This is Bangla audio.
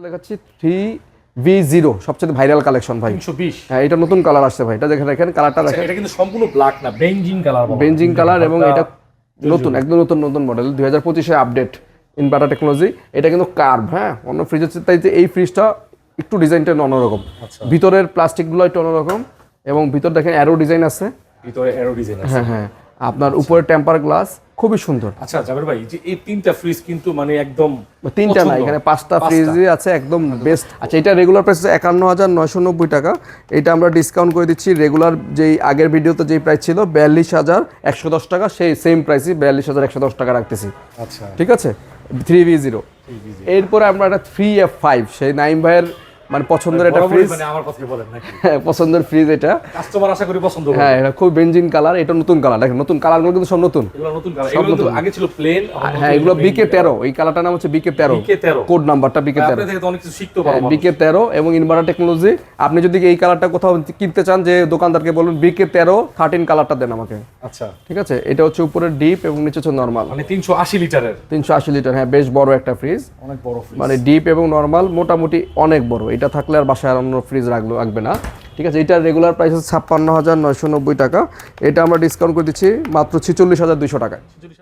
দেখাচ্ছি 3V0 সবচেয়ে ভাইরাল কালেকশন ভাই 320। হ্যাঁ এটা নতুন কালার আসছে ভাই, এটা দেখেন কালারটা দেখেন, এটা কিন্তু সম্পূর্ণ ব্ল্যাক না, বেঞ্জিন কালার বলা হয়। বেঞ্জিং কালার এবং এটা নতুন একদম নতুন মডেল 2025 এ আপডেট ইনভার্টার টেকনোলজি। এটা কিন্তু কার্ভ, হ্যাঁ অন্য ফ্রিজের চাইতে এই ফ্রিজটা একটু ডিজাইনটা অন্যরকম, ভিতরের প্লাস্টিকগুলো একটু অন্যরকম এবং ভিতর দেখেন অ্যারো ডিজাইন আছে, ভিতরে অ্যারো ডিজাইন আছে। হ্যাঁ আপনার উপরে টেম্পার গ্লাস খুবই সুন্দর। আচ্ছা জাবের ভাই, যে এই তিনটা ফ্রিজ কিন্তু মানে একদম তিনটা না, এখানে পাঁচটা ফ্রিজই আছে একদম বেস্ট। আচ্ছা এটা রেগুলার প্রাইস 51,990 টাকা, এটা আমরা ডিসকাউন্ট করে দিচ্ছি। রেগুলার যেই আগের ভিডিওতে যেই প্রাইস ছিল 42,110 টাকা, সেই সেম প্রাইসই 42,110 টাকা রাখতেছি। আচ্ছা ঠিক আছে 3V0। এরপরে আমরা একটা 3F5 সেই নাইম ভাইয়ের মানে পছন্দের একটা ফ্রিজ, মানে আমার কথা বলেন নাকি? হ্যাঁ পছন্দের ফ্রিজ এটা, কাস্টমার আশা করি পছন্দ করবে। হ্যাঁ এটা খুব বেঞ্জিন কালার, এটা নতুন কালার, দেখেন নতুন কালারগুলো কিন্তু সব নতুন, এগুলো নতুন কালার, এগুলো তো আগে ছিল প্লেন। হ্যাঁ এগুলো BK13, এই কালারটার নাম হচ্ছে BK13, কোড নাম্বারটা BK13। আপনি থেকে তো অনেক কিছু শিখতে পারবো। BK13 এবং ইনভার্টার টেকনোলজি। আপনি যদি এই কালারটা কোথাও কিনতে চান, যে দোকানদারকে বলুন BK13 13 কালারটা দেন আমাকে। আচ্ছা ঠিক আছে, এটা হচ্ছে উপরে ডিপ এবং নিচে হচ্ছে নরমাল, মানে 380 লিটারের, 380 লিটার, হ্যাঁ বেশ বড় একটা ফ্রিজ, অনেক বড় ফ্রিজ। মানে ডিপ এবং নরমাল মোটামুটি অনেক বড়। এটা থাকলে আর বাসায় অন্য ফ্রিজ লাগবে না। ঠিক আছে, এটা রেগুলার প্রাইস হচ্ছে 56,990 টাকা, এটা আমরা ডিসকাউন্ট করে দিচ্ছি মাত্র 46,200 টাকায়।